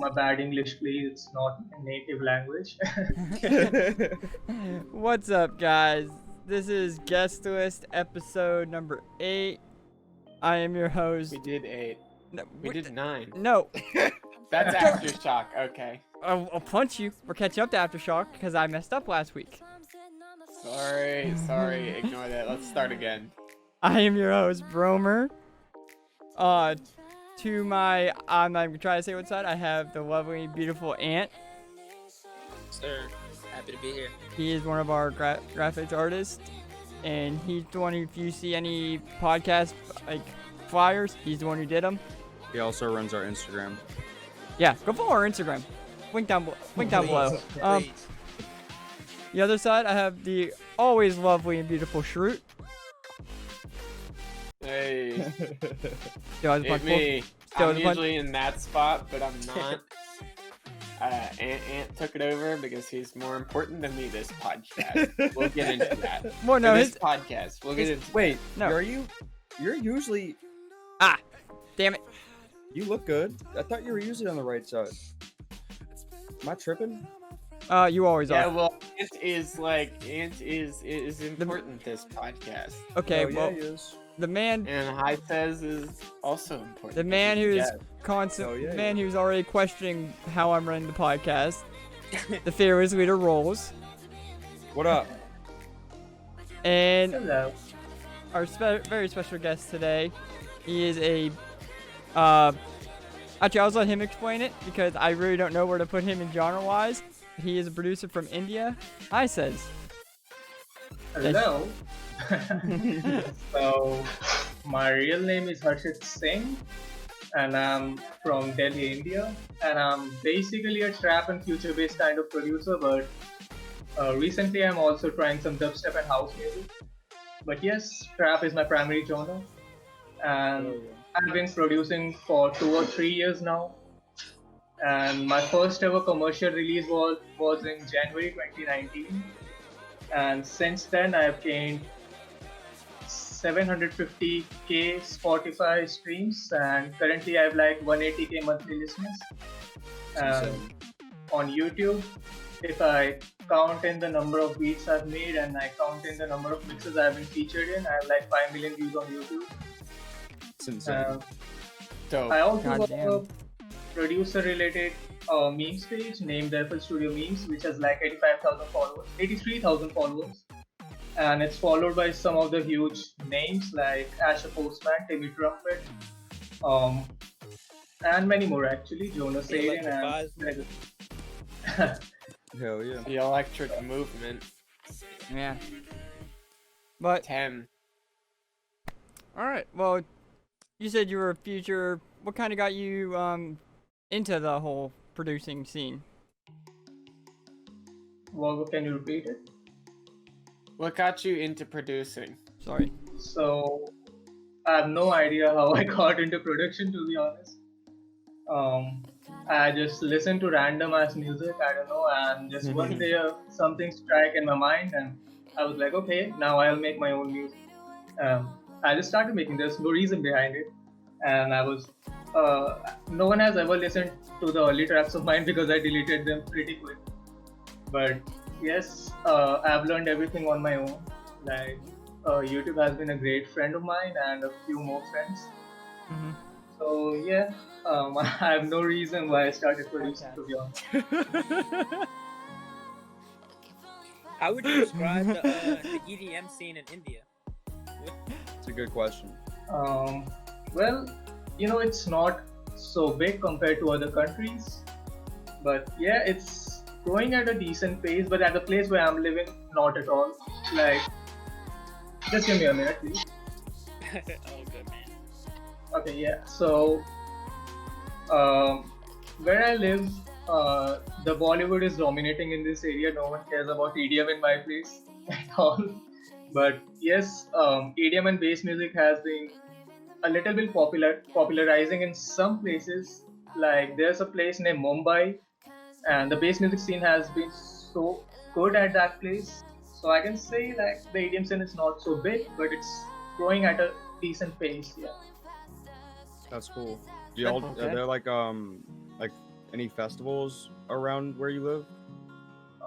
for my bad English, please. It's not my native language. What's up, guys? This is Guest List episode number 8. I am your host. We did 8. No, We did 9. No, That's Aftershock. Okay. I'll punch you. We're catching up to Aftershock because I messed up last week. Sorry. Ignore that. Let's start again. I am your host, Bromer. To my, I'm not even trying to say what side, I have the lovely, beautiful Ant. Sir, happy to be here. He is one of our graphics artists, and he's the one who, if you see any podcast like flyers, he's the one who did them. He also runs our Instagram. Yeah, go follow our Instagram. Link down below. Please. The other side, I have the always lovely and beautiful Shroot. Hey, It's me. I'm usually in that spot, but I'm not. Ant took it over because he's more important than me this podcast. We'll get into that. Well, no, this podcast. We'll get into Wait, No. You're usually. Damn it. You look good. I thought you were usually on the right side. Am I tripping? You always Yeah, are. well, Ant is important this podcast. Okay, Oh, yeah, well, he is. the man, And Hysaze is also important. the man who is constant, Oh, yeah, the man who's already questioning how I'm running the podcast. The fearless leader rolls, What up? and Hello. our very special guest today. He is a, actually, I'll let him explain it because I really don't know where to put him in genre-wise. He is a producer from India. Hysaze. Hello. So, my real name is Harshit Singh, and I'm from Delhi, India. And I'm basically a trap and future-based kind of producer, but recently I'm also trying some dubstep and house music. But yes, trap is my primary genre, and I've been producing for 2 or 3 years now. And my first ever commercial release was in January 2019. And since then, I've gained 750k Spotify streams, and currently I have like 180k monthly listeners. And on YouTube, if I count in the number of beats I've made and I count in the number of mixes I've been featured in, I have like 5 million views on YouTube. It's insane. Dope. I also God have damn. a producer-related memes page named FL Studio Memes, which has like 85,000 followers, 83,000 followers, and it's followed by some of the huge names like Asher Postman, Timmy Trumpet, and many more actually, Jonas He Aiden, electrifies and Hell yeah. The electric movement. Yeah. But 10. all right. Well, you said you were a future. What kind of got you into the whole producing scene? well, can you repeat it? What got you into producing? Sorry. So I have no idea how I got into production, to be honest. I just listened to random ass music, I don't know, and just one day something struck in my mind, and I was like, okay, now I'll make my own music. I just started making. There's no reason behind it, and I was. No one has ever listened to the early tracks of mine because I deleted them pretty quick. But yes, I've learned everything on my own. Like YouTube has been a great friend of mine and a few more friends. Mhm. So yeah, I have no reason why I started producing, to be honest. How would you describe the EDM scene in India? It's a good question. Well, it's not so big compared to other countries, but yeah, it's growing at a decent pace. But at the place where I'm living, not at all. Like, just give me a minute, please. Oh, good man. Okay, yeah. So, where I live, the Bollywood is dominating in this area. No one cares about EDM in my place at all. But yes, EDM and bass music has been a little bit popularizing in some places. Like there's a place named Mumbai, and the bass music scene has been so good at that place. So I can say like the EDM scene is not so big, but it's growing at a decent pace. Yeah. That's cool. Do y'all, Okay. are there like any festivals around where you live?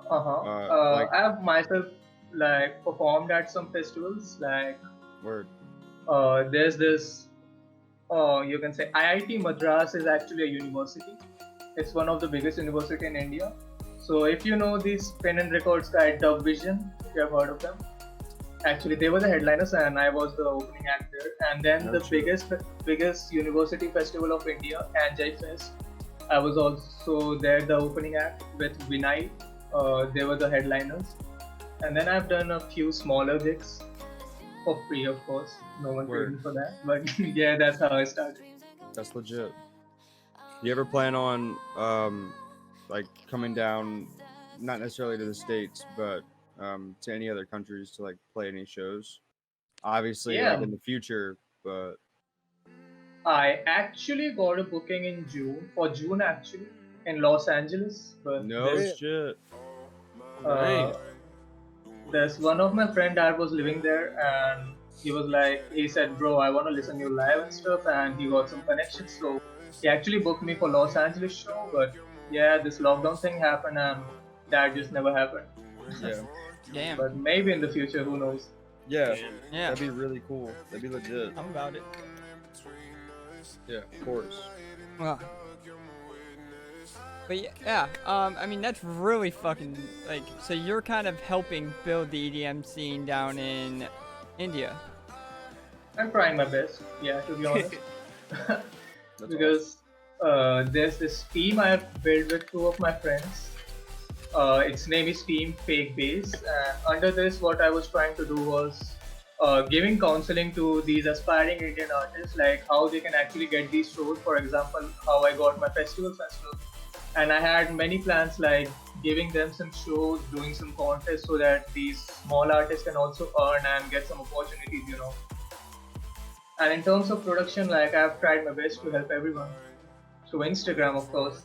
Uh-huh. Like I have myself like performed at some festivals. Like where? there's this, you can say IIT Madras is actually a university. It's one of the biggest university in India. So if you know this pen and records guy Dub Vision, if you have heard of them, actually they were the headliners and I was the opening act there. And then No the shit. biggest university festival of India, Anjay Fest, I was also there the opening act with Vinay. They were the headliners. And then I've done a few smaller gigs for free, of course. No one paid me Word. for that, but yeah, that's how I started. That's legit. You ever plan on like coming down, not necessarily to the States, but to any other countries to like play any shows? Obviously, like Yeah, in the future, but I actually got a booking in June, for June actually, in Los Angeles. But no this, shit. uh, there's one of my friend that was living there, and he was like, he said, "Bro, I want to listen to you live and stuff," and he got some connections, so he actually booked me for Los Angeles show. But yeah, this lockdown thing happened, and that just never happened. Yeah, Damn. But maybe in the future, who knows? yeah, Yeah. that'd be really cool. That'd be legit. I'm about it. Yeah, of course. Well. But yeah, I mean that's really fucking like. So you're kind of helping build the EDM scene down in India. I'm trying my best, yeah, to be honest. That's Because there's this team I have built with two of my friends. Its name is Team Fake Bass, and under this, what I was trying to do was giving counseling to these aspiring Indian artists, like how they can actually get these shows. For example, how I got my festivals and stuff. And I had many plans, like giving them some shows, doing some contests, so that these small artists can also earn and get some opportunities. And in terms of production, like I've tried my best to help everyone through Instagram, of course.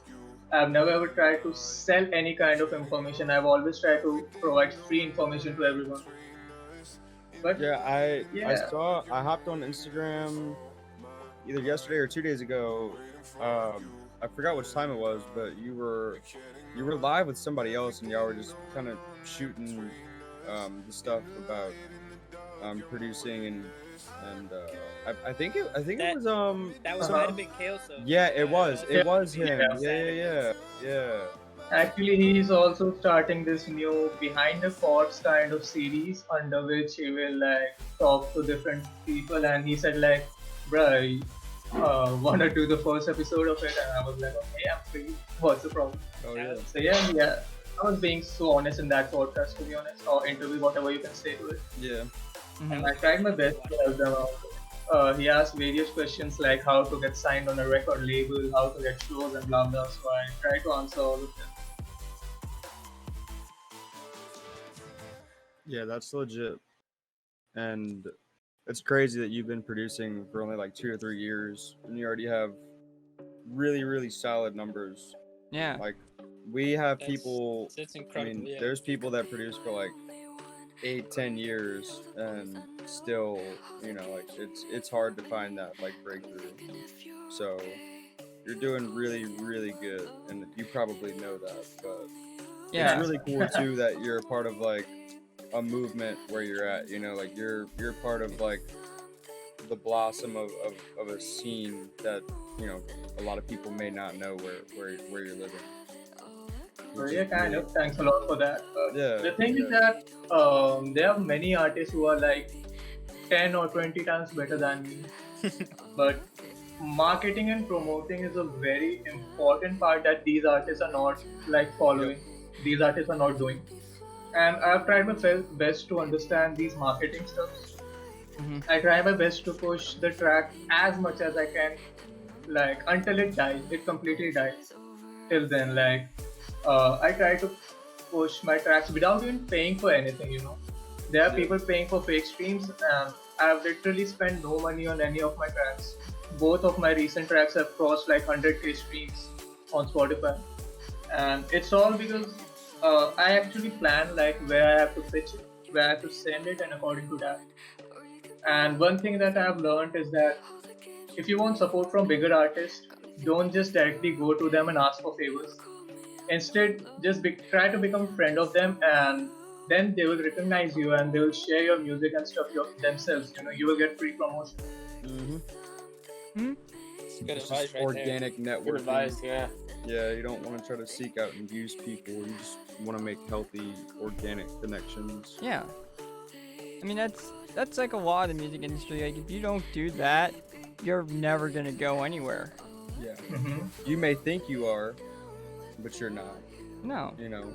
I've never ever tried to sell any kind of information. I've always tried to provide free information to everyone. But Yeah, I yeah, saw I hopped on Instagram either yesterday or 2 days ago. I forgot which time it was, but you were live with somebody else, and y'all were just kind of shooting the stuff about producing and I think it That- was That was Uh-huh. might have been Kelso. yeah, it was him. Yeah. Yeah. actually, he's also starting this new behind the chords kind of series under which he will like talk to different people. And he said like, "Bruh, wanna do the first episode of it?" And I was like, "Okay, I'm free. What's the problem?" Oh yeah. So yeah, I was being so honest in that podcast, to be honest, or interview, whatever you can say to it. Yeah. And I tried my best to help them out. He asked various questions like how to get signed on a record label, how to get shows, and blah blah. So I tried to answer all of them. Yeah, that's legit. And it's crazy that you've been producing for only like 2 or 3 years and you already have really, really solid numbers. Yeah. Like we have That's- people That's I incredible. mean, Yeah. there's people that produce for like 8, 10 years and still, like it's hard to find that like breakthrough. So you're doing really, really good and you probably know that, but Yeah. it's really cool too that you're a part of like a movement where you're at, like you're part of like the blossom of a scene that a lot of people may not know where you're living. So yeah, kind of. Thanks a lot for that. Yeah, The thing is that there are many artists who are like 10 or 20 times better than me. But marketing and promoting is a very important part that these artists are not like following. These artists are not doing. And I've tried my best to understand these marketing stuff. Mhm. I try my best to push the track as much as I can, like until it dies. It completely dies. Till then, like I try to push my tracks without even paying for anything. There are people paying for fake streams, and I've literally spent no money on any of my tracks. Both of my recent tracks have crossed like 100k streams on Spotify, and it's all because I actually plan like where I have to pitch it, where I have to send it, and according to that. And one thing that I've learned is that if you want support from bigger artists, don't just directly go to them and ask for favors. Instead, just try to become a friend of them, and then they will recognize you and they will share your music and stuff themselves. You will get free promotion. Mm-hmm. Good It's advice just right organic Good networking. advice, yeah. Yeah, you don't want to try to seek out and use people. You just want to make healthy, organic connections. Yeah. I mean, that's like a lot of the music industry. Like, if you don't do that, you're never gonna go anywhere. Yeah. Mm-hmm. You may think you are, but you're not. No. You know,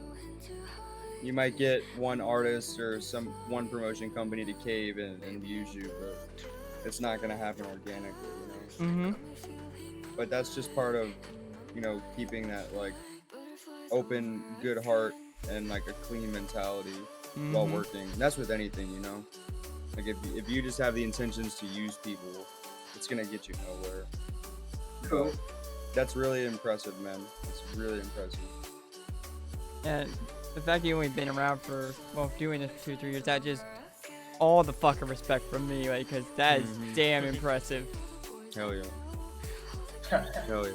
you might get one artist or one promotion company to cave and use you, but it's not gonna happen organically. Mm-hmm. But that's just part of, keeping that like open, good heart and like a clean mentality while Mhm. working. And that's with anything, Like if you just have the intentions to use people, it's gonna get you nowhere. Cool. That's really impressive, man. It's really impressive. And the fact that you only been around for, doing this for 2-3 years, that just all the fucking respect from me, like, because that is damn impressive. Hell yeah. Hell yeah.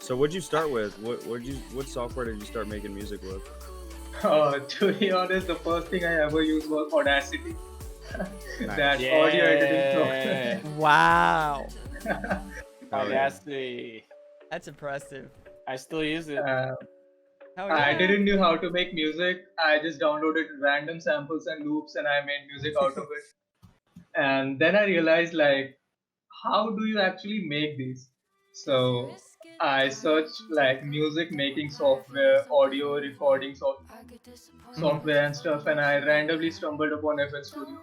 So what'd you start with? What software did you start making music with? To be honest, the first thing I ever used was Audacity. Nice. That audio editing Yeah. Wow. Hell yeah. Audacity. That's impressive. I still use it. Hell I yeah. didn't know how to make music. I just downloaded random samples and loops and I made music out of it. And then I realized, like, how do you actually make these? So I searched like music making software, audio recording software and stuff, and I randomly stumbled upon FL Studio.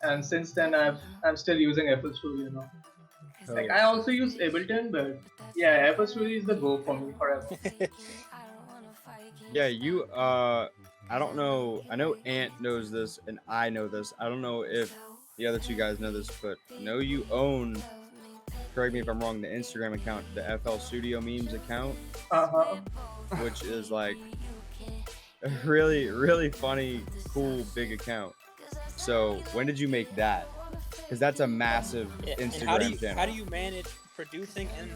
And since then, I'm still using FL Studio now. Hell Like yeah. I also use Ableton, but yeah, FL Studio is the go for me forever. Yeah, I don't know. I know Ant knows this, and I know this. I don't know if the other two guys know this, but I know you own, correct me if I'm wrong, the Instagram account, the FL Studio Memes account, Uh-huh. which is like a really, really funny, cool, big account. So when did you make that? Because that's a massive Yeah, and Instagram channel. how do you manage producing and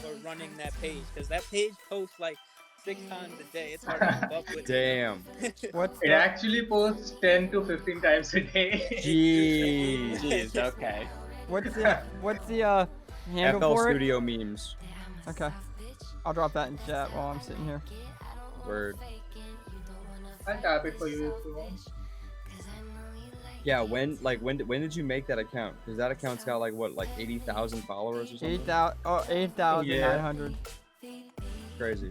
or running that page? Because that page posts like 6 times a day. It's hard to keep up with. Damn. What's It the, actually posts 10 to 15 times a day. Jeez. Jeez, okay. what's the handle FL for Studio Memes. it? Okay. I'll drop that in chat while I'm sitting here. Word. I'll tap it for you if you want. Yeah, when did you make that account? Because that account's got like 80,000 followers or something. 8,900. Crazy.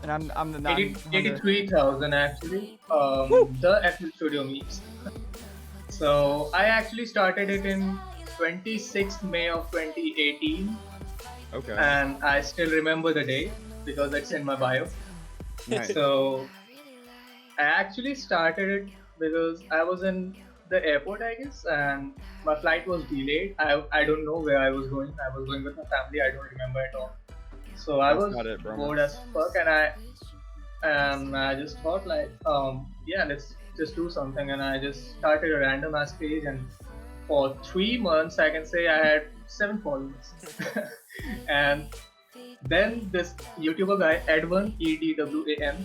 And I'm the 80 900. 83,000 actually. The FL Studio Memes. So I actually started it in 26th May of 2018, Okay. and I still remember the day because it's in my bio. Nice. So I actually started it because I was in the airport, I guess, and my flight was delayed. I don't know where I was going. I was going with my family. I don't remember at all. So I That's was not it, bro. bored as fuck, and I just thought like, yeah, let's just do something, and I just started a random ass page, and for 3 months I can say I had 7 followers, and then this YouTuber guy Edwan, EDWAN,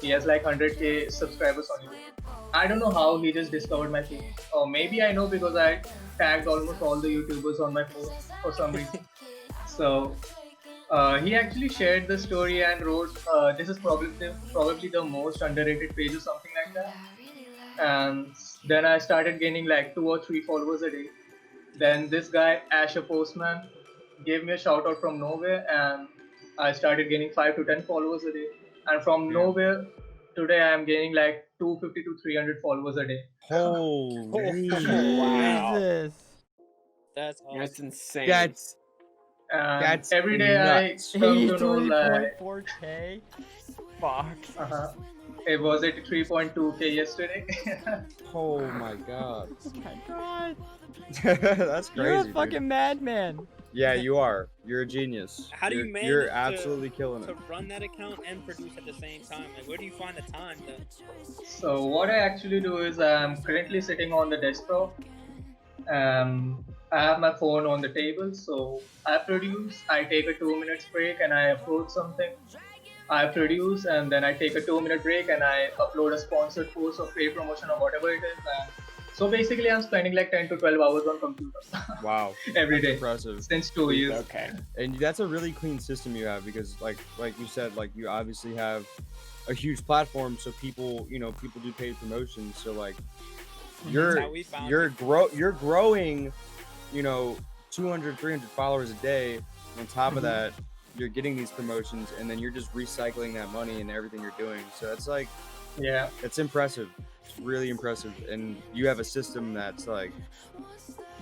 he has like 100k subscribers on YouTube. I don't know how he just discovered my page, or maybe I know because I tagged almost all the YouTubers on my post for some reason. So he actually shared the story and wrote, "This is probably the most underrated page" or something like that. And then I started gaining like 2 or 3 followers a day. Then this guy Asher Postman gave me a shout out from nowhere, and I started gaining 5 to 10 followers a day. And from nowhere, today I am gaining like 250 to 300 followers a day. Holy. Wow. Jesus. That's awesome. That's insane. And That's every day nuts. I come to know like 83.4k. Fuck. it was 83.2k yesterday. Oh my god. Oh my god. That's crazy. You're a dude. fucking madman. Yeah, you are. You're a genius. How do you You're- manage You're to- absolutely killing to it. run that account and produce at the same time. Like, where do you find the time to? So what I actually do is I'm currently sitting on the desktop. I have my phone on the table, so I produce. I take a 2 minutes break and I upload something. I produce and then I take a 2 minute break and I upload a sponsored post or paid promotion or whatever it is. And so basically, I'm spending like 10 to 12 hours on computer Wow. every That's day impressive. since 2 years. Okay. And that's a really clean system you have because like you said, like you obviously have a huge platform, so people do paid promotions. So like you're how we found you're growing, 200, 300 followers a day. On top of that, you're getting these promotions, and then you're just recycling that money and everything you're doing. So it's like Yeah. it's impressive. It's really impressive, and you have a system that's like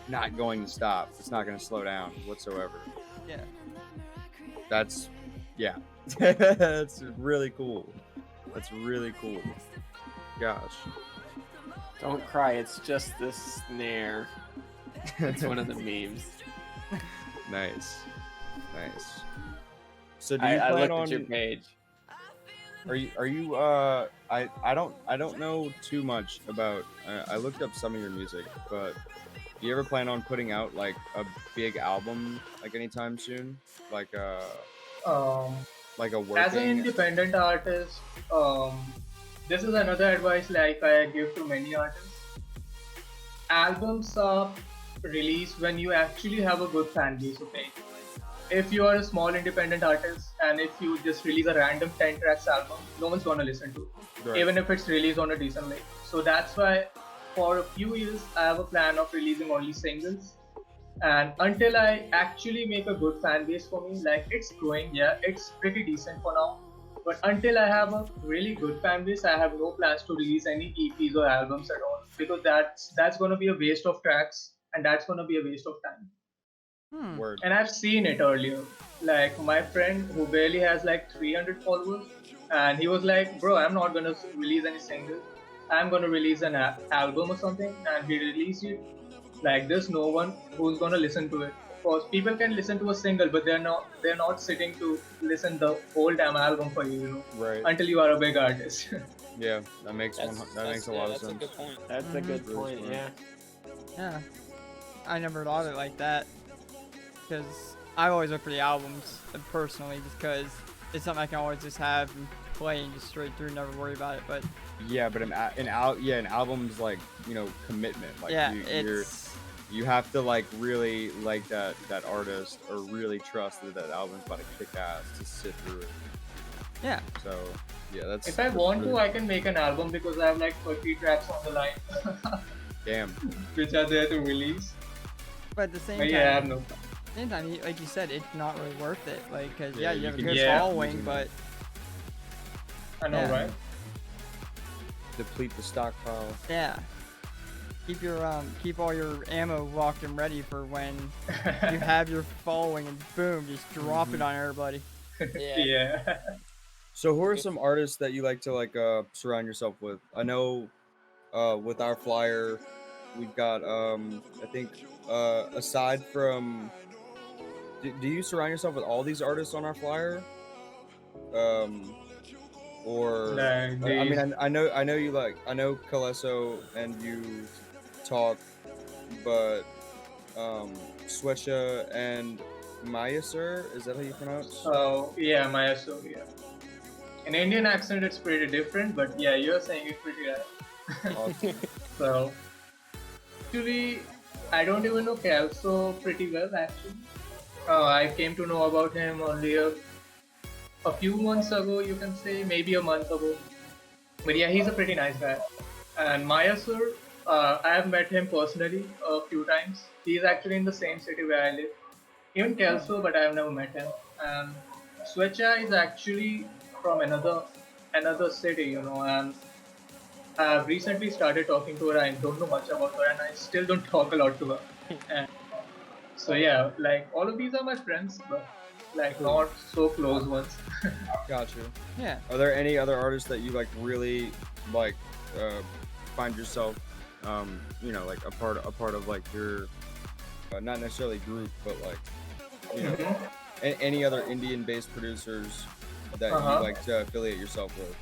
not going to stop. It's not going to slow down whatsoever. Yeah. That's that's really cool. That's really cool. Gosh. Don't cry. It's just the snare. It's one of the memes. Nice. So do you I plan looked on at your page. are you I don't know too much about I looked up some of your music, but do you ever plan on putting out like a big album like anytime soon? Like a Um, working as an independent artist, this is another advice like I give to many artists. Albums are released when you actually have a good fan base. Okay, if you are a small independent artist and if you just release a random 10 tracks album, no one's gonna listen to it, Right. even if it's released on a decent label. So that's why for a few years I have a plan of releasing only singles. And until I actually make a good fan base for me, like it's growing, yeah, it's pretty decent for now. But until I have a really good fan base, I have no plans to release any EPs or albums at all because that's gonna be a waste of tracks and that's gonna be a waste of time. Word. And I've seen it earlier. Like my friend who barely has like 300 followers, and he was like, "Bro, I'm not gonna release any single. I'm gonna release an album or something." And he released it. Like there's no one who's gonna listen to it. Of course, people can listen to a single, but they're not sitting to listen the whole damn album for you, Right. until you are a big artist. Yeah, that makes a lot of That's a sense. good point. That's a good Really point. smart. Yeah. Yeah. I never thought of it like that. Because I always look for the albums personally, just because it's something I can always just have and play and just straight through, never worry about it. But Yeah, but an album's like commitment. Like yeah, you're you have to like really like that artist or really trust that album's about to kick ass to sit through it. yeah. So yeah, that's. If I that's want to, really- I can make an album because I have like 30 tracks on the line, Damn. which are there to release. But at the same But time, yeah, I have no. same time, like you said, it's not really worth it. Like, cause Yeah, you you have a can good Yeah. following, but I know, Yeah. right? Deplete the stockpile. yeah. Keep all your ammo locked and ready for when you have your following and boom, just drop it on everybody. Yeah. Yeah. So who are some artists that you like to surround yourself with? I know with our flyer we've got I think aside from do you surround yourself with all these artists on our flyer? Or Like I these- mean I know you I know Kaleso and you talk, but Swesha and Maya sir, is that how you pronounce? So yeah, Maya so yeah. In Indian accent, it's pretty different, but yeah, you're saying it pretty right. Awesome. So actually, I don't even know Calso pretty well actually. I came to know about him only a few months ago, you can say, maybe a month ago. But yeah, he's a pretty nice guy. And Maya sir, I have met him personally a few times. He's actually in the same city where I live. Even Kelso, but I have never met him. And Swecha is actually from another city, and I've recently started talking to her. I don't know much about her, and I still don't talk a lot to her. And so yeah, like all of these are my friends, but like not so close ones. Gotcha. Yeah. Are there any other artists that you like really like find yourself like a part of like your not necessarily group but like any other Indian based producers that you like to affiliate yourself with?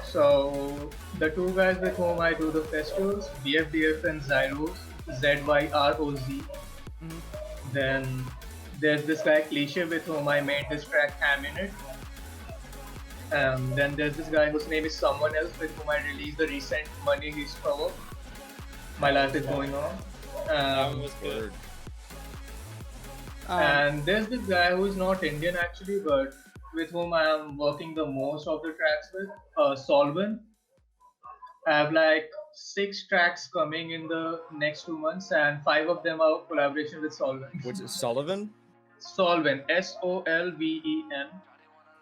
So the two guys with whom I do the festivals, BFDF and Zyros, ZYROZ. Then there's this guy Cliche with whom I made this track Ham in it. Then there's this guy whose name is Someone Else with whom I released the recent Money Heist cover. My life is going on. That one was good. Word. And there's this guy who is not Indian actually, but with whom I am working the most of the tracks with, Solvin. I have like 6 tracks coming in the next 2 months, and 5 of them are collaboration with Solvin. Which is Sullivan? Solven, Solven.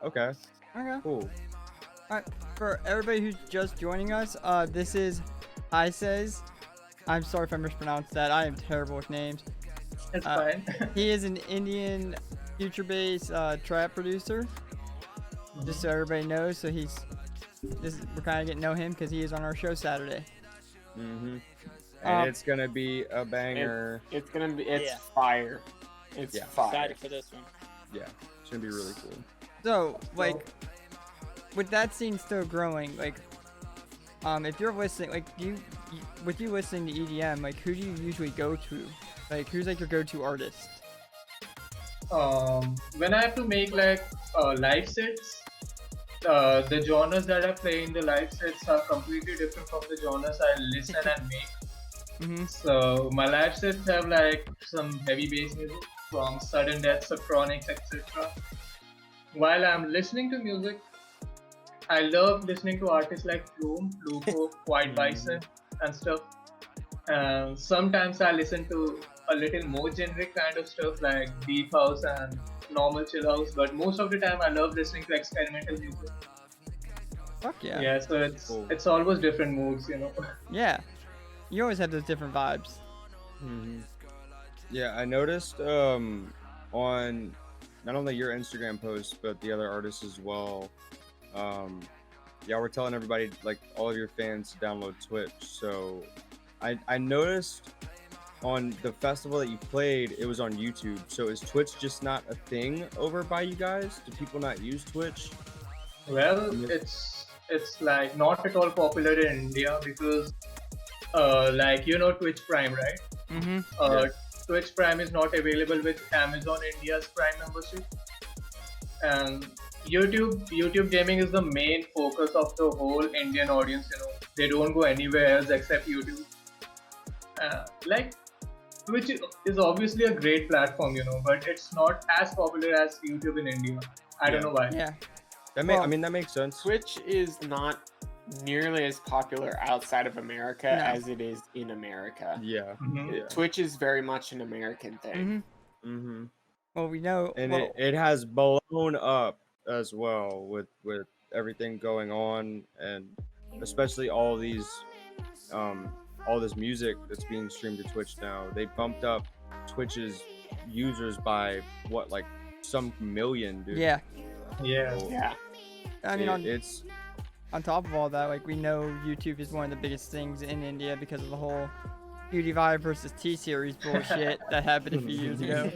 Okay, Okay. cool. Alright, for everybody who's just joining us, this is Hysaze. I'm sorry if I mispronounced that. I am terrible with names. It's fine. He is an Indian future-based trap producer. Just so everybody knows, so we're kind of getting to know him because he is on our show Saturday. And Um, it's gonna be a banger. It's Yeah. fire. It's Yeah. fire. Excited for this one. Yeah, it's gonna be really cool. So, like, with that scene still growing, like, if you're listening, like, with you listening to EDM, like, who do you usually go to? Like, who's like your go-to artist? When I have to make like live sets, the genres that I play in the live sets are completely different from the genres I listen and make. Mm-hmm. So my live sets have like some heavy bass music from sudden death, subtronics, etc. While I'm listening to music, I love listening to artists like Flume, Fluco, White Bison, and stuff. Sometimes I listen to a little more generic kind of stuff like deep house and normal chill house, but most of the time I love listening to experimental music. Fuck yeah. Yeah, so Cool. it's always different moods, you know. Yeah. You always have those different vibes. Yeah, I noticed on not only your Instagram posts but the other artists as well. Yeah, we're telling everybody, like all of your fans, to download Twitch. So I noticed on the festival that you played, it was on YouTube. So is Twitch just not a thing over by you guys? Do people not use Twitch? Well, it's like not at all popular in India because like Twitch Prime, right? Mm-hmm. Twitch Prime is not available with Amazon India's Prime membership. And YouTube gaming is the main focus of the whole Indian audience, They don't go anywhere else except YouTube. Like Twitch is obviously a great platform, but it's not as popular as YouTube in India. I don't know why. Yeah. I mean, that makes sense. Twitch is not nearly as popular outside of America No. as it is in America. Yeah. Mhm. Yeah. Twitch is very much an American thing. Mm-hmm. Well, we know. And well, it has blown up as well with everything going on, and especially all this music that's being streamed to Twitch now. They bumped up Twitch's users by what, like some million, dude. yeah. Yeah. So Yeah. I mean, it's on top of all that, like, we know YouTube is one of the biggest things in India because of the whole PewDiePie versus T-Series bullshit that happened a few years ago.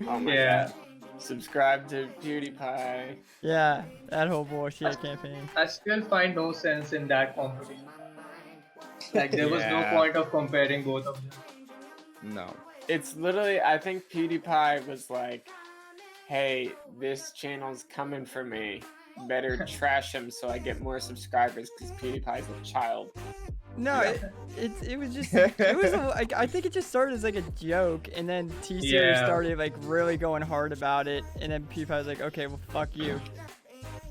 Oh my Yeah. god. Subscribe to PewDiePie. Yeah, that whole bullshit campaign. I still find no sense in that competition. Like there was no Yeah. point of comparing both of them. no. It's literally, I think PewDiePie was like, hey, this channel's coming for me. Better trash him so I get more subscribers because PewDiePie's a child. No, it was just it was I think it just started as like a joke, and then T-Series Yeah. started like really going hard about it, and then PewDiePie was like, okay, well, fuck you.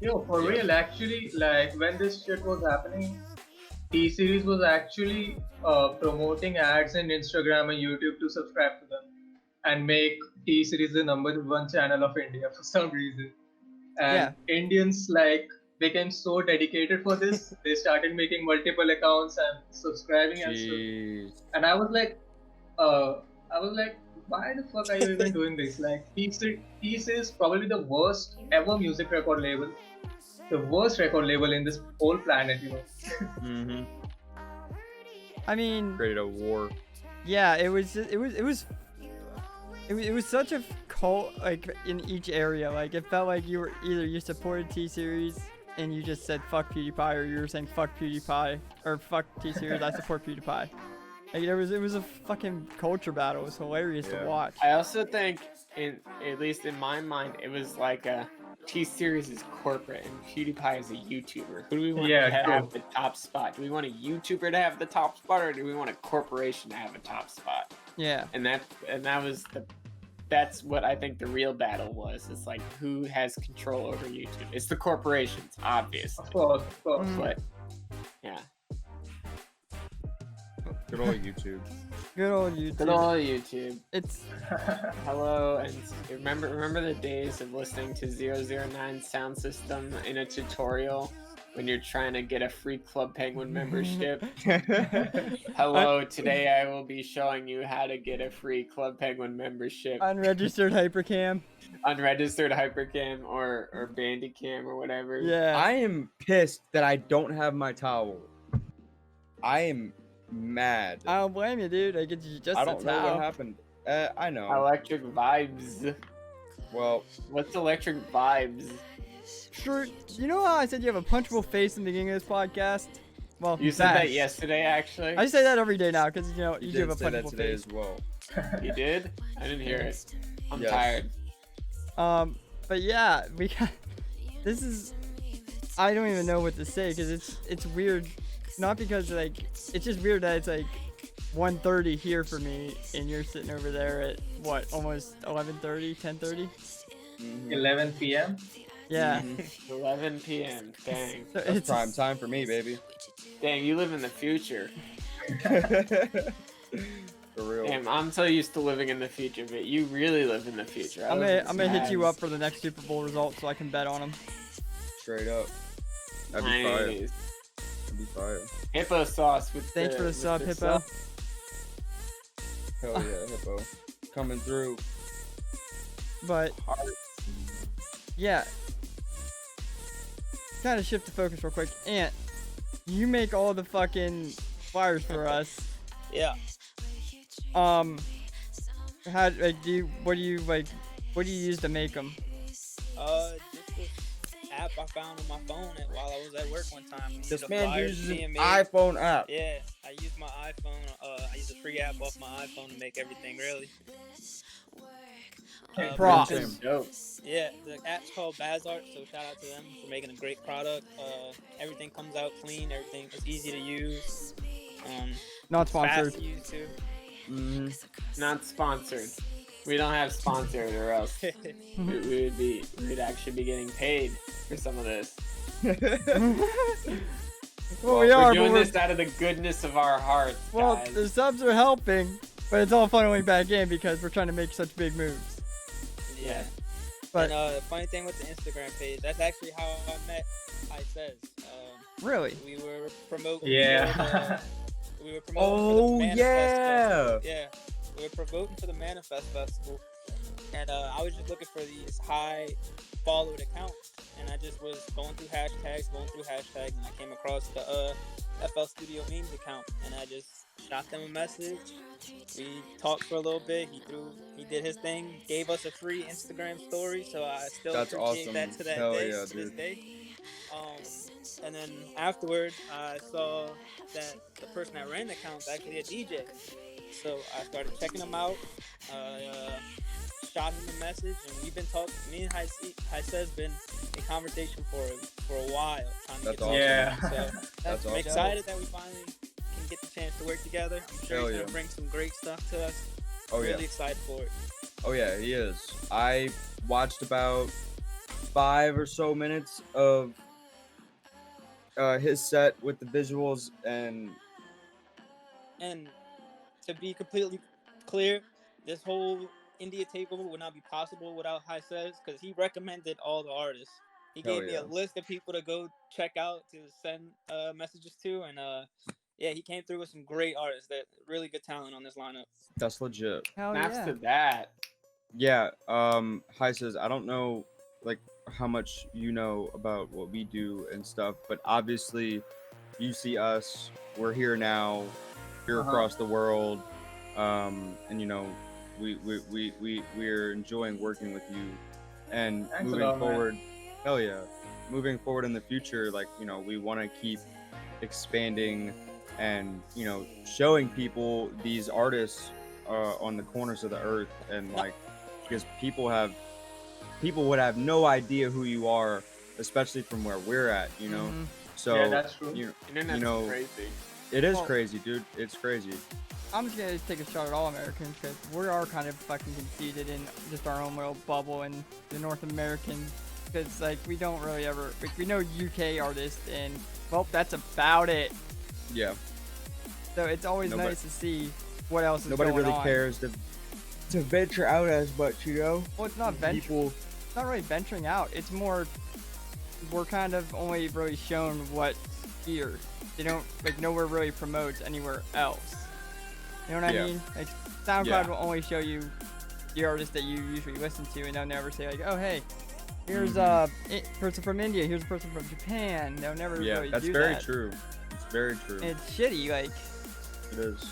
Yo, for real, actually, like when this shit was happening, T-Series was actually promoting ads in Instagram and YouTube to subscribe to them and make T-Series the #1 channel of India for some reason. And Indians like became so dedicated for this, they started making multiple accounts and subscribing and stuff. Jeez. And I was like, why the fuck are you even doing this? Like, T-Series is probably the worst ever music record label. The worst record label in this whole planet, Mm-hmm. I mean, Created a war. yeah, it was such a cult, like, in each area. Like, it felt like you supported T-Series and you just said fuck PewDiePie, or you were saying fuck PewDiePie or fuck T-Series, I support PewDiePie. Like, it was a fucking culture battle. It was hilarious to Yeah. watch. I also think, at least in my mind, it was like a T-Series is corporate and PewDiePie is a YouTuber. Who do we want Yeah, to true. have the top spot? Do we want a YouTuber to have the top spot, or do we want a corporation to have a top spot? Yeah. And that's what I think the real battle was. It's like, who has control over YouTube? It's the corporations, obviously. Of course, of course. But yeah, Good old YouTube. Good old YouTube. good old YouTube. It's Hello, and remember the days of listening to 009 sound system in a tutorial when you're trying to get a free Club Penguin membership? Hello, today I will be showing you how to get a free Club Penguin membership. unregistered hypercam. Unregistered Hypercam or Bandicam or whatever. Yeah. I am pissed that I don't have my towel. I am mad. I don't blame you, dude. I get you just I a don't know towel. what happened. I know. Electric Vibes. Well, What's Electric Vibes? Sure. You know how I said you have a punchable face in the beginning of this podcast? Well, You said that thanks. yesterday, actually. I say that every day now because you you do have did a say that punchable today face. as well. You did? I didn't hear it. I'm Yes. tired. But yeah, we got. This is. I don't even know what to say because it's weird. Not because like it's just weird that it's like 1:30 here for me and you're sitting over there at what almost 11:30, 10:30. 11 p.m. Yeah. 11 p.m. Dang. So That's prime time for me, baby. Dang, you live in the future. For real. Damn, I'm so used to living in the future, but you really live in the future. I'm gonna hit you up for the next Super Bowl results so I can bet on them. Straight up. That'd be fire. Nice. That'd be fire. Hippo sauce with Thanks for the sub, Hippo. Hell yeah, Hippo. Coming through. But yeah, kind of shift the focus real quick. Ant, you make all the fucking flyers for us. Yeah. How like what do you use to make them? Just this app I found on my phone while I was at work one time. Needed This a man flyer uses being an made. iPhone app. Yeah, I use my iPhone. I use a free app off my iPhone to make everything really. Props. Same. Dope. Yeah, the app's called Bazart, so shout out to them for making a great product. Everything comes out clean. Everything is easy to use. Not sponsored. Fast to use too. Not sponsored. We don't have sponsored, or else we'd actually be getting paid for some of this. Well, we We're are, doing but this out of the goodness of our hearts, well, guys. the subs are helping, but it's all funneling back in because we're trying to make such big moves. Yeah. But And the funny thing with the Instagram page, that's actually how I met Hysaze. really, We were promoting. Yeah. We were promoting. Oh, for the Manifest yeah. Festival. Yeah. We were promoting for the Manifest Festival, and I was just looking for these high followed accounts, and I just was going through hashtags, and I came across the FL Studio Memes account, and I just shot them a message. We talked for a little bit. He did his thing, gave us a free Instagram story, so I still That's appreciate awesome. that to that Hell day, yeah, to this dude. day. And then afterward, I saw that the person that ran the account is actually a DJ. So I started checking him out. Shot him a message, and we've been talking. Me and Hysaze been in conversation for a while, trying to That's get awesome. Yeah. So That's I'm awesome. excited that we finally can get the chance to work together. I'm sure Hell he's yeah. gonna bring some great stuff to us. Oh yeah. Really excited for it. Oh yeah, he is. I watched about 5 or so minutes of his set with the visuals, and And to be completely clear, this whole India takeover would not be possible without Hysaze, because he recommended all the artists. He Hell gave me yeah. a list of people to go check out to send messages to, and yeah, he came through with some great artists. That really good talent on this lineup. that's legit. hell Snaps yeah. to that. Yeah, Hysaze, I don't know like how much you know about what we do and stuff, but obviously you see us, we're here now, here across the world, and you know, we're enjoying working with you, and Thanks a moving lot, man. forward, hell yeah, moving forward in the future, like, you know, we want to keep expanding and showing people these artists on the corners of the earth, and like because people would have no idea who you are, especially from where we're at, Mhm. So Yeah, that's true. Internet's crazy. it is Well- crazy, dude. It's crazy. I'm just gonna take a shot at all Americans because we are kind of fucking conceited in just our own little bubble in the North American. Because like we don't really ever we know UK artists and well that's about it. Yeah. So it's always Nobody- nice to see what else is Nobody going really on. cares to venture out as much, Well, it's not People. It's not really venturing out. It's more we're kind of only really shown what's here. They don't like nowhere really promotes anywhere else. You know what Yeah. I mean? Like SoundCloud Yeah. will only show you the artists that you usually listen to, and they'll never say like, oh hey, here's Mm-hmm. a person from India, here's a person from Japan. They'll never Yeah, really that's do very that. true. It's very true. And it's shitty. Like It is.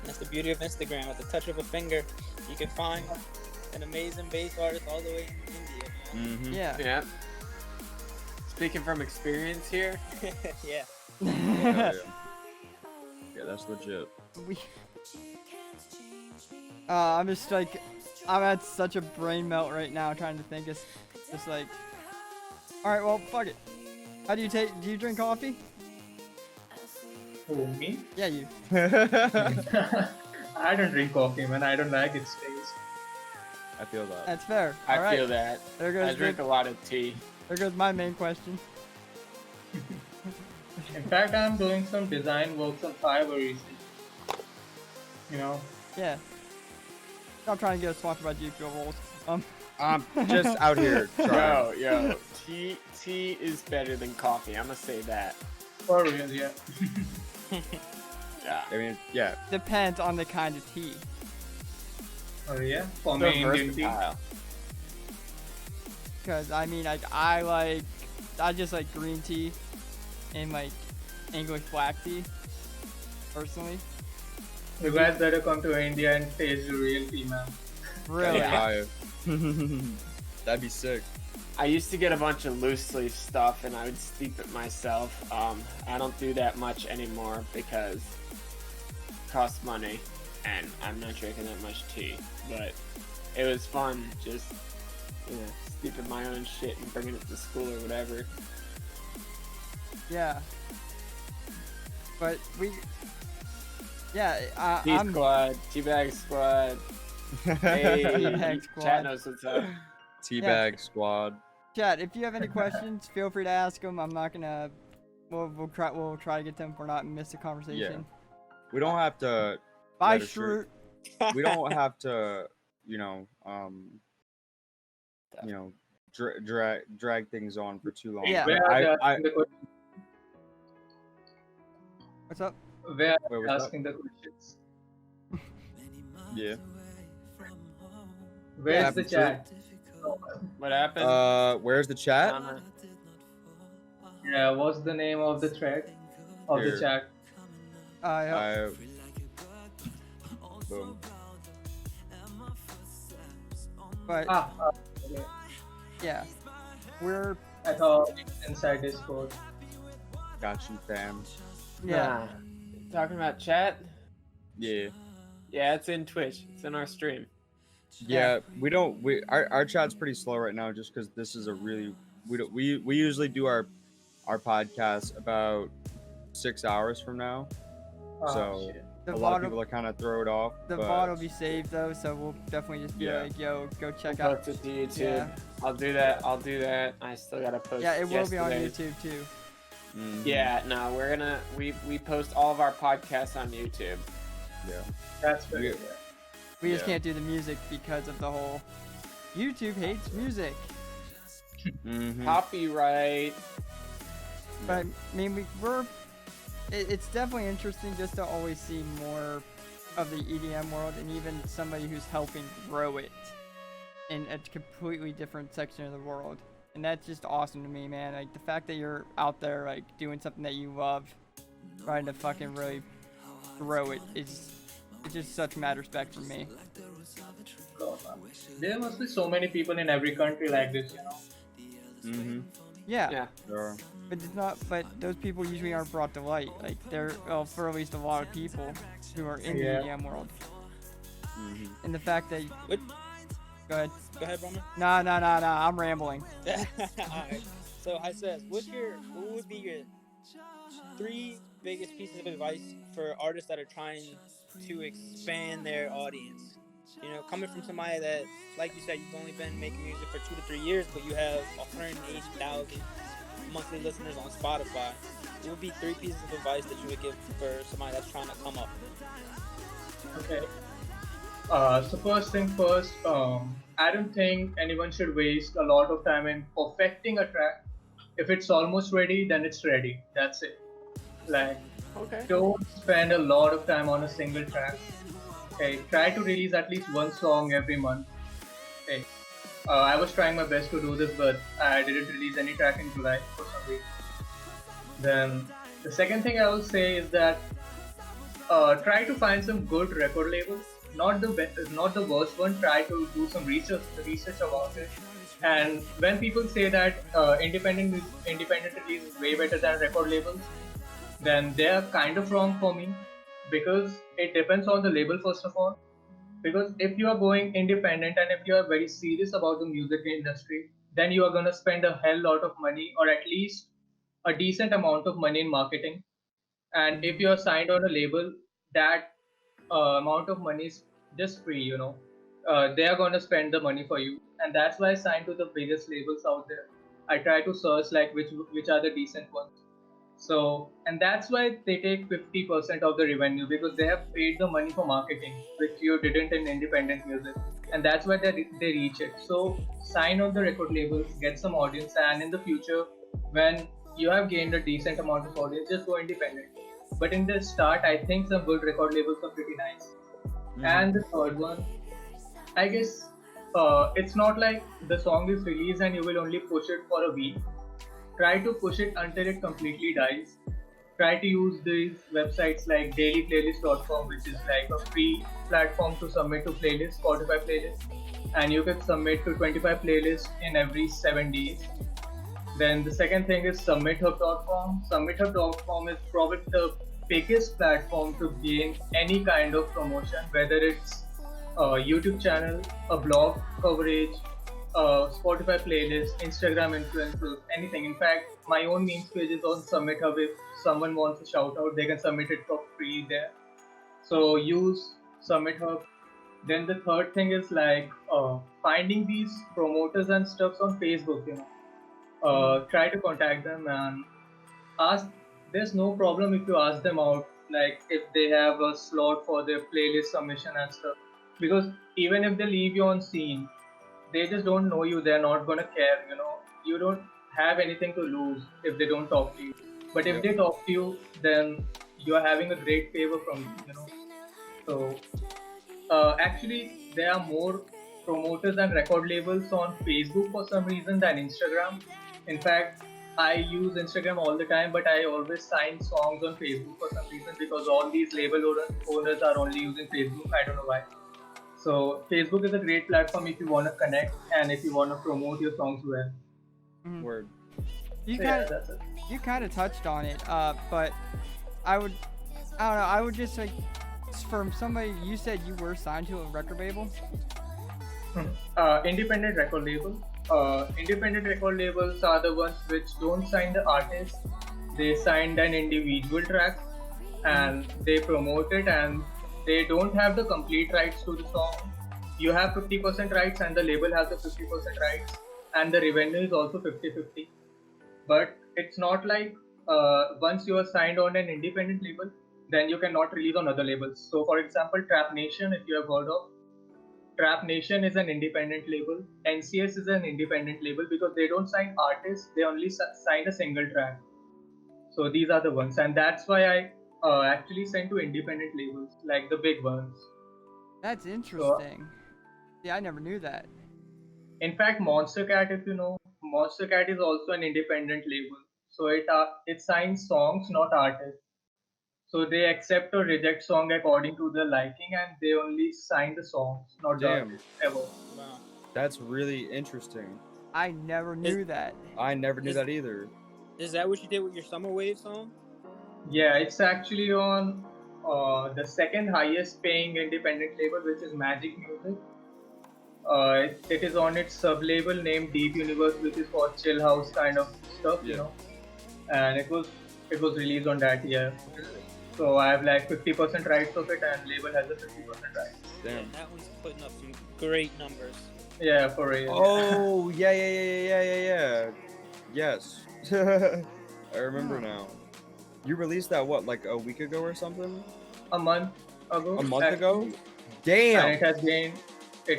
That's the beauty of Instagram. At the touch of a finger, you can find an amazing bass artist all the way in India. Mm-hmm. yeah. Yeah. Speaking from experience here, Yeah. Yeah, that's legit. We. I'm just like, I'm at such a brain melt right now trying to think. It's just like, all right, well, fuck it. How do you drink coffee? Who, me? Yeah, you. I don't drink coffee, man. I don't like its taste. I feel that. That's fair. I All right. feel that. There I goes drink a lot of tea. there goes my main question. In fact, I'm doing some design works on Fiverr recently. Yeah. Stop trying to get us sponsored by G Fuel Rolls. I'm just out here trying. Yo, tea is better than coffee. I'm gonna say that. For real, yeah. Yeah. I mean, yeah. Depends on the kind of tea. Oh yeah. For So me, Indian tea. versatile. Cause I mean, like I just like green tea and like English black tea. Personally, You guys better come to India and taste the real tea, man. really. Yeah. Fire. That'd be sick. I used to get a bunch of loose leaf stuff and I would steep it myself. I don't do that much anymore because it costs money and I'm not drinking that much tea. But it was fun just, steeping my own shit and bringing it to school or whatever. Yeah. But yeah, Tea I'm squad, teabag squad. Hey, Teabag squad. chat knows what's up. Teabag squad. Chad, if you have any questions, feel free to ask them. I'm not gonna. We'll try to get them if we're not miss a conversation. We don't have to. Bye, That is true. Shroot. We don't have to. Drag things on for too long. Yeah. Where are they I asking the question? What's up? Where Wait, are they what's up? asking the questions? Yeah. Where's Yeah, the true. chat? What happened? Where's the chat? Donna? Yeah, what's the name of the thread of Here. the chat? Yeah. Boom. But Okay. yeah, we're I thought it's inside Discord. Got you, fam. yeah. Nah. Talking about chat? Yeah. Yeah, it's in Twitch. It's in our stream. Yeah, our chat's pretty slow right now just because this is a really we usually do our podcast about 6 hours from now, Oh, so shit. The a lot of VOD people are kind of throw it off. the but VOD will be saved though, so we'll definitely just be Yeah. like, yo, go check I'll out. post it to YouTube. Yeah. I'll do that. I'll do that. I still gotta post. Yeah, it will be on yesterday's. YouTube too. Mhm. Yeah, no, we're gonna we post all of our podcasts on YouTube. Yeah. That's very Yeah. good. We just Yeah. can't do the music because of the whole YouTube hates music. Mhm. Copyright. But I mean, it's definitely interesting just to always see more of the EDM world and even somebody who's helping grow it in a completely different section of the world. And that's just awesome to me, man. Like the fact that you're out there like doing something that you love, trying to fucking really grow it it's just such mad respect for me. God, man. There must be so many people in every country like this, Mhm. Yeah, Yeah. Or, but it's not. But those people usually aren't brought to light. Like they're, well, for at least a lot of people who are in the Yeah. EDM world. mhm. And the fact that, What? go ahead. Go ahead, Roman. Nah, I'm rambling. Alright. So I says, what would be your three biggest pieces of advice for artists that are trying to expand their audience? You know, coming from somebody that, like you said, you've only been making music for 2 to 3 years, but you have 180,000 monthly listeners on Spotify. What would be three pieces of advice that you would give for somebody that's trying to come up? Okay. So first thing first, I don't think anyone should waste a lot of time in perfecting a track. If it's almost ready, then it's ready. That's it. Like, Okay. don't spend a lot of time on a single track. Okay, try to release at least one song every month. Okay, I was trying my best to do this, but I didn't release any track in July for some reason. Then the second thing I will say is that try to find some good record labels. Not the best, not the worst one. Try to do some research about it. And when people say that independent release is way better than record labels, then they are kind of wrong for me, because it depends on the label first of all. Because if you are going independent and if you are very serious about the music industry, then you are going to spend a hell lot of money, or at least a decent amount of money in marketing. And if you are signed on a label, that amount of money is just free, they are going to spend the money for you, and that's why I signed to the biggest labels out there. I try to search like which are the decent ones. So, and that's why they take 50% of the revenue, because they have paid the money for marketing, which you didn't in independent music. And that's why they reach it. So, sign on the record labels, get some audience, and in the future, when you have gained a decent amount of audience, just go independent. But in the start, I think some good record labels are pretty nice. Mhm. And the third one, I guess it's not like the song is released and you will only push it for a week. Try to push it until it completely dies. Try to use these websites like dailyplaylist.com, which is like a free platform to submit to playlists, Spotify playlists, and you can submit to 25 playlists in every 7 days. Then the second thing is submithub.com. Submithub.com is probably the biggest platform to gain any kind of promotion, whether it's a YouTube channel, a blog coverage, Spotify playlist, Instagram influencers, anything. In fact, my own memes page is on SubmitHub. If someone wants a shout out, they can submit it for free there. So use SubmitHub. Then the third thing is like finding these promoters and stuffs on Facebook. Try to contact them and ask. There's no problem if you ask them out, like if they have a slot for their playlist submission and stuff, because even if they leave you on scene, they just don't know you, they're not gonna care, you don't have anything to lose if they don't talk to you. But if Yep. they talk to you, then you are having a great favor from them. So actually, there are more promoters and record labels on Facebook for some reason than Instagram. In fact, I use Instagram all the time, but I always sign songs on Facebook for some reason, because all these owners are only using Facebook. I don't know why. So Facebook is a great platform if you want to connect and if you want to promote your songs well. Mhm. Word. You So kind yeah, of that's it. you kind of touched on it, but I would, I don't know, I would just like, from somebody, you said you were signed to a record label. Independent record label. Independent record labels are the ones which don't sign the artist. They signed an individual track and they promote it, and they don't have the complete rights to the song. You have 50% rights and the label has the 50% rights, and the revenue is also 50-50. But it's not like once you are signed on an independent label, then you cannot release on other labels. So, for example, Trap Nation, if you have heard of, Trap Nation is an independent label. NCS is an independent label because they don't sign artists; they only sign a single track. So these are the ones, and that's why I actually sent to independent labels, like the big ones. That's So interesting. Yeah, I never knew that. in fact, Monster Cat, if you know, Monster Cat is also an independent label. So it signs songs, not artists. So they accept or reject song according to their liking, and they only sign the songs, not the Damn. artists ever. Wow. That's really interesting. I never knew that. I never knew Is- that either. Is that what you did with your Summer Wave song? Yeah, it's actually on the second highest paying independent label, which is Magic Music. It is on its sub label named Deep Universe, which is for chill house kind of stuff, you Yeah. know. And it was released on that year. So I have like 50% rights of it, and label has a 50% rights. Damn. And that one's putting up some great numbers. Yeah, for real. Oh yeah. Yes. I remember now. You released that what, like a week ago or something? A month ago. A month actually. ago? And Damn. it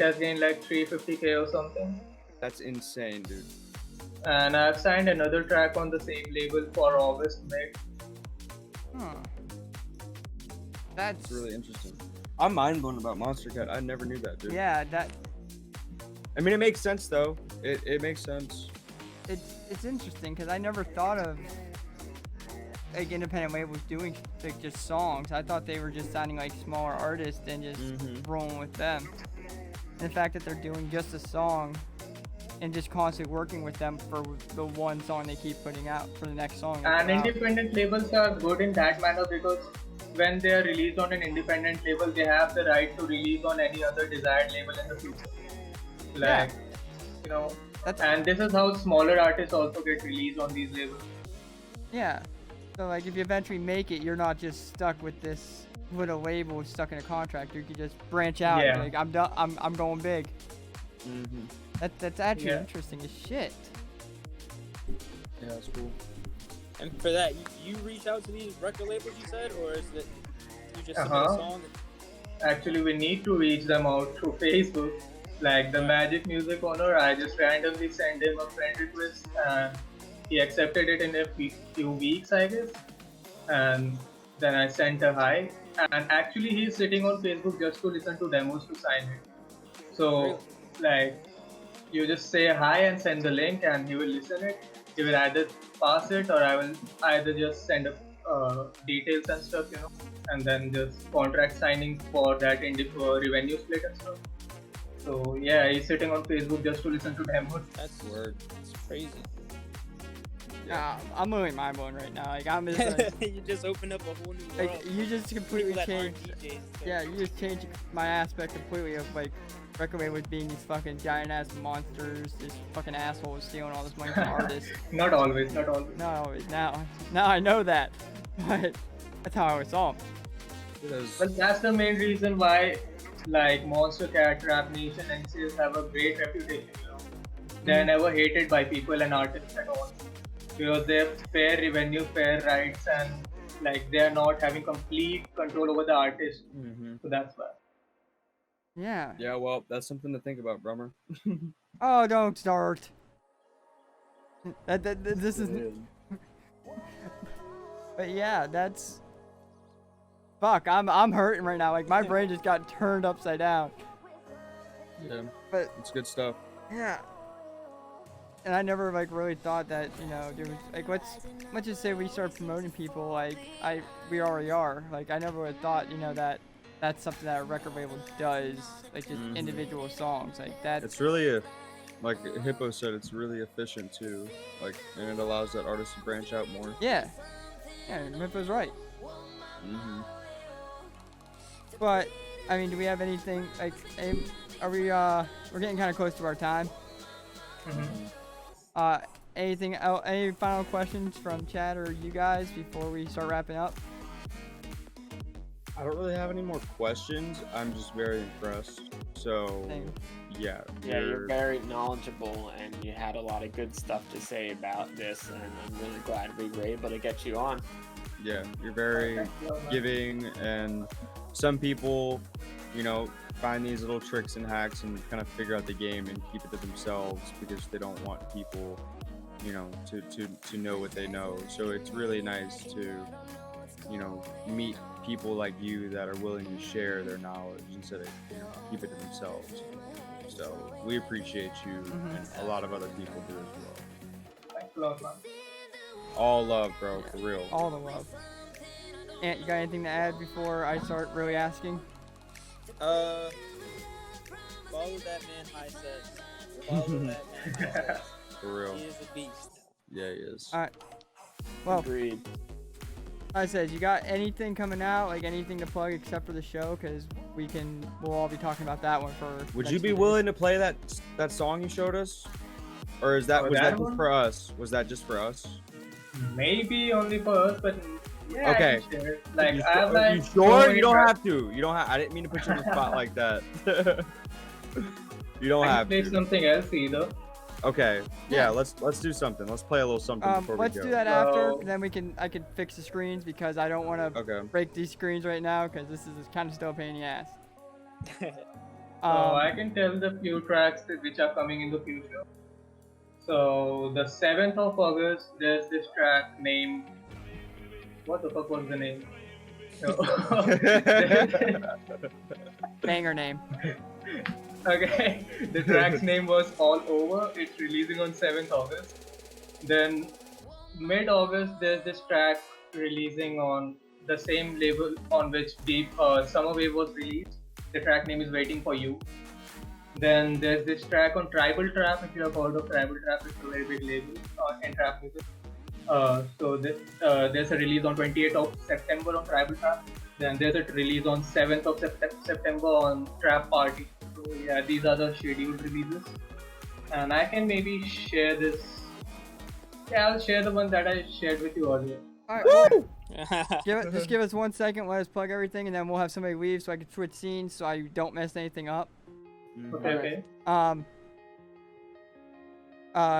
has gained like 350K or something. That's insane, dude. And I've signed another track on the same label for August mid. Huh. That's It's really interesting. I'm mind blown about Monster Cat. I never knew that, dude. yeah. That I mean, it makes sense though. It makes sense. it's interesting because I never thought of like independent labels doing like just songs. I thought they were just signing like smaller artists and just rolling with them. And the fact that they're doing just a song and just constantly working with them for the one song they keep putting out for the next song. they And put out. independent labels are good in that manner because when they are released on an independent label, they have the right to release on any other desired label in the future. Like, you know, That's and this is how smaller artists also get released on these labels. yeah. So like if you eventually make it, you're not just stuck with this little label stuck in a contract. You can just branch out and Yeah. be like, I'm done. I'm going big. Mm-hmm. That's actually Yeah. interesting as shit. Yeah, that's cool. And for that, you reach out to these record labels, you said, or is it you just submit a Uh-huh. song? Actually, we need to reach them out through Facebook. Like the Magic Music owner, I just randomly sent him a friend request and he accepted it in a few weeks, I guess. And then I sent a hi. And actually, he's sitting on Facebook just to listen to demos to sign it. So, like, you just say hi and send the link, and he will listen it. He will either pass it, or I will either just send details and stuff, you know, and then just contract signing for that revenue split and stuff. So yeah, he's sitting on Facebook just to listen to demos. That's Word. crazy. I'm really mind blown right now. Like I'm just like, You just opened up a whole new world. like you just completely People that aren't changed. DJs, so- Yeah, you just changed my aspect completely of like record labels being these fucking giant ass monsters, this fucking asshole stealing all this money from artists. Not always, not always. No, now I know that, but that's how I always saw 'em. It is. But that's the main reason why, like Monster Cat, Rap Nation, and NCS have a great reputation. You know, they're never hated by people and artists at all because they have fair revenue, fair rights, and like they are not having complete control over the artist. Mm-hmm. So that's why. Yeah. Yeah, well, that's something to think about, Brummer. Oh, don't start. This is. But yeah, that's. Fuck, I'm hurting right now. Like my brain just got turned upside down. Yeah, But it's good stuff. yeah. And I never like really thought that, you know, there was like let's just say we start promoting people like we already are. Like I never would have thought, you know, that that's something that a record label does, like just individual songs. Like that. It's really like Hippo said, it's really efficient too. Like, and it allows that artist to branch out more. Yeah. Yeah, Mippo's right. Mm-hmm. But I mean, do we have anything like are we we're getting kind of close to our time. Anything else, any final questions from Chad or you guys before we start wrapping up? I don't really have any more questions. I'm just very impressed. So, Same. yeah. Yeah, you're very knowledgeable and you had a lot of good stuff to say about this, and I'm really glad we were able to get you on. Yeah, you're very giving, and some people, you know, find these little tricks and hacks and kind of figure out the game and keep it to themselves because they don't want people, you know, to know what they know. So it's really nice to, you know, meet people like you that are willing to share their knowledge instead of, you know, keep it to themselves. So we appreciate you, and a lot of other people do as well. Thanks a lot, man. All love, bro, for real. All the love. Ant, you got anything to add before I start really asking? Follow that man Hysaze. Follow that man. For real. He is a beast. Yeah, he is. All right. Well, Agreed. I said, you got anything coming out, like anything to plug except for the show? Because we'll all be talking about that one for. Would next you be few days. willing to play that song you showed us, or is that Oh, was that that just one? for us? Was that just for us? Maybe only for us, but yeah. Okay. I can share. Like you, I have are like you so sure? many You don't tracks. have to. You don't have. I didn't mean to put you on the spot like that. You don't I can have play to. something else either. Okay. Yeah. Yeah. Let's do something. Let's play a little something before Let's we go. do that after, So- and then I can fix the screens because I don't want to Okay. break these screens right now because this is kind of still a pain in the ass. So I can tell the few tracks which are coming in the future. So the 7th of August, there's this track named. What the fuck was the name? Banger name. Okay, the track's name was All Over. It's releasing on 7th August. Then mid-August, there's this track releasing on the same label on which Deep Summer Wave was released. The track name is Waiting for You. Then there's this track on Tribal Trap. If you have heard of Tribal Trap, it's a very big label in trap music. There's a release on 28th of September on Tribal Trap. Then there's a release on 7th of September on Trap Party. So yeah, these are the scheduled releases. And I can maybe share this. Yeah, I'll share the one that I shared with you earlier. All right. Just give us 1 second. Let us plug everything, and then we'll have somebody leave so I can switch scenes so I don't mess anything up. Okay.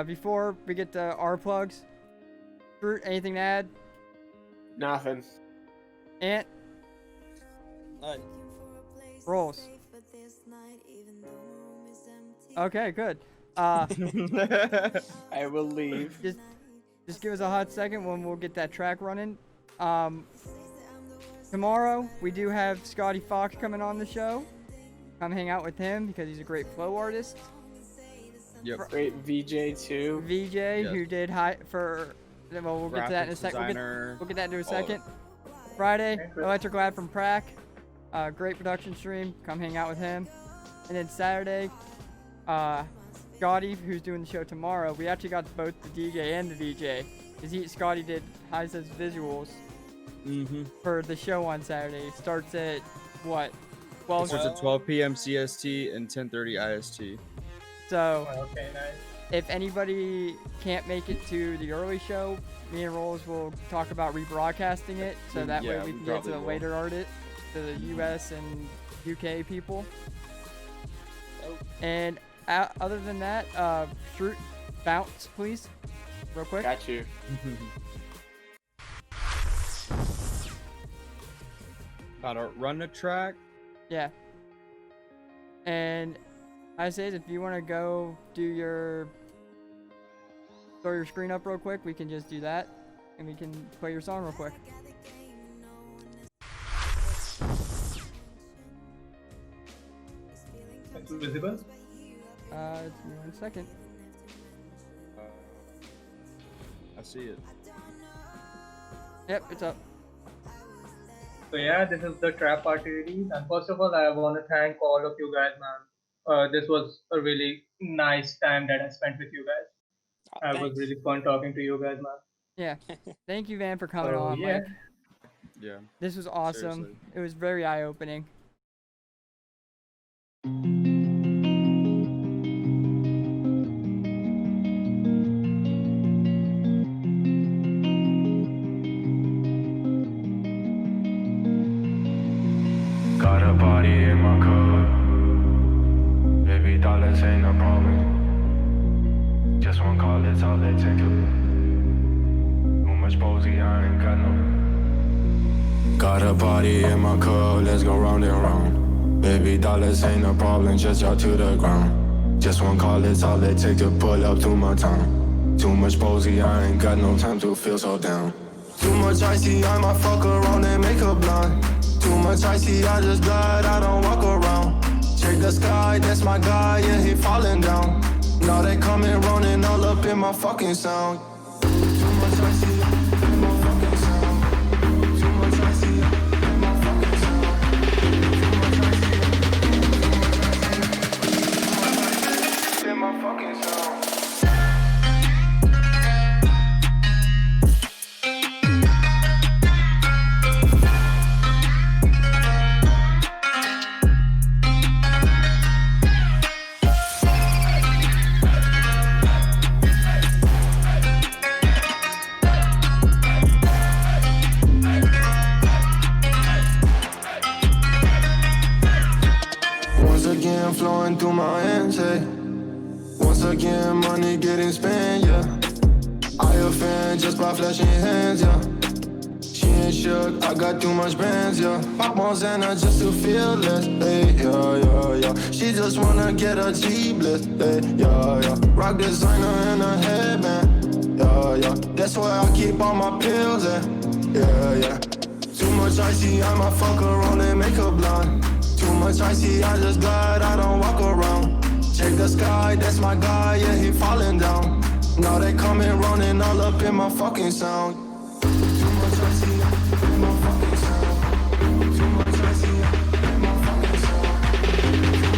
Before we get to our plugs, Fruit, anything to add? Nothing. Ant, None. Rolls. Okay, good. Uh, I will leave. just give us a hot second when we'll get that track running. Tomorrow we do have Scotty Fox coming on the show. Come hang out with him because he's a great flow artist. Yep. Great VJ too. VJ who did well, we'll get to that in a Graphics second. designer. We'll get that into a all of second. Friday, Okay, good. Electric Lad from Prac. Great production stream. Come hang out with him. And then Saturday, Scotty, who's doing the show tomorrow. We actually got both the DJ and the VJ. Because Scotty did Hysaze visuals for the show on Saturday. It starts at what? It 12. starts at 12 p.m. CST and 10:30 IST. So Okay, nice. if anybody can't make it to the early show, me and Rolls will talk about rebroadcasting it. So that Yeah, way we we can get to probably the will. later artist, to the US and UK people. Oh, And other than that, Fruit, bounce, please, real quick. Got you. About to run the track. Yeah. And I say, if you want to go throw your screen up real quick, we can just do that, and we can play your song real quick. It's visible. Give me 1 second. I see it. Yep, it's up. So yeah, this is the trap party release. And first of all, I want to thank all of you guys, man. This was a really nice time that I spent with you guys. It was thanks. really fun talking to you guys, man. Yeah. Thank you, Van, for coming So, on. yeah. Like, Yeah. this was awesome. Seriously. It was very eye-opening. Got a body in my car. Baby dollars ain't a problem. Just one call, it's all they take. Too much posy, I ain't got no. Got a body in my car, let's go round and round. Baby dollars ain't a problem, just y'all to the ground. Just one call, it's all they take to pull up to my town. Too much posy, I ain't got no time to feel so down. Too much icy, I might fuck around and make her blind. Too much icy, I just glide, I don't walk around. Check the sky, that's my guy, yeah, he falling down. Now they coming running all up in my fucking sound. Too much icy, in my fucking sound. Too much icy, in my fucking sound. Too much icy, in my fucking woman just by flashing hands, yeah. She ain't shook, I got too much bands, yeah. Pop on Xana just to feel less, hey, yeah. She just wanna get a G-bliss, hey, yeah. Rock designer and a headband, yeah. That's why I keep all my pills, yeah. Too much icy, I might fuck her on and make her blind. Too much icy, I just glad I don't walk around. Check the sky, that's my guy, yeah, he falling down. Now they coming running all up in my fucking sound. Too much icy, in my fucking sound. Too much icy, in my fucking sound.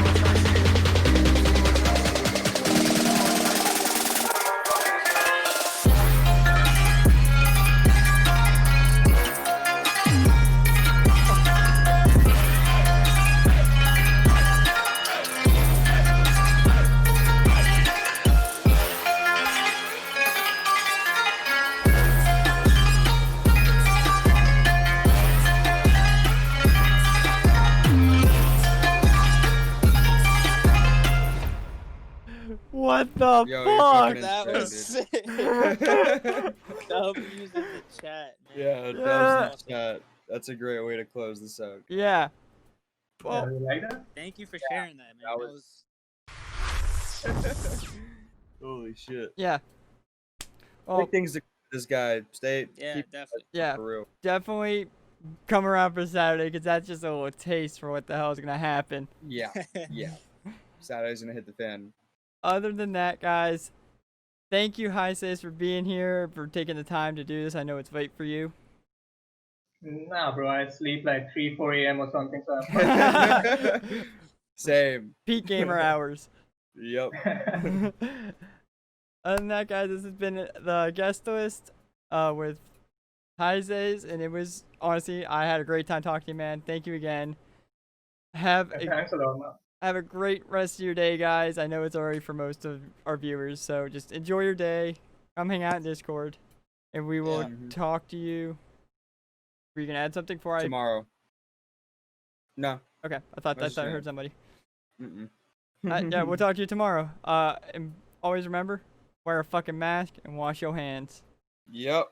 What the Yo, you're fuck? fucking That insane, was sick. dude. W's in the chat, man. Yeah, Yeah. that was the chat. That's a great way to close this out. Yeah. Yeah, Well, you like that? Thank you for sharing that, man. that That was- was Holy shit. yeah. Well, Big things to this guy. yeah, Keep definitely. yeah. for real. Definitely come around for Saturday because that's just a little taste for what the hell is gonna happen. Yeah. Saturday's gonna hit the fan. Other than that, guys, thank you, Hysaze, for being here, for taking the time to do this. I know it's late for you. Nah, bro, I sleep like 3, 4 a.m. or something, so I'm Same. Peak gamer hours. Yep. fine. Other than that, guys, this has been the guest list with Hysaze, and it was honestly, I had a great time talking to you, man. Thank you again. Have a Thanks a lot, man. Have a great rest of your day, guys. I know it's already for most of our viewers, so just enjoy your day. Come hang out in Discord, and we will Yeah. talk to you. Were you gonna add something before I? Tomorrow. No. Okay, I thought I was I just heard somebody. Mm-mm. Yeah, we'll talk to you tomorrow. And always remember, wear a fucking mask and wash your hands. Yep.